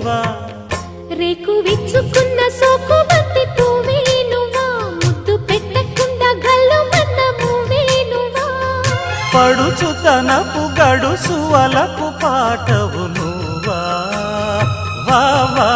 నువ్వా రేకు విచ్చుకున్న సోకు బంతి పువ్వే నువ్వా ముద్దు పెట్టకుండా గల్లు మన్న పువ్వే నువ్వా పడుచుతనపు గడుసు అలకు పాటవు నువ్వా వా వా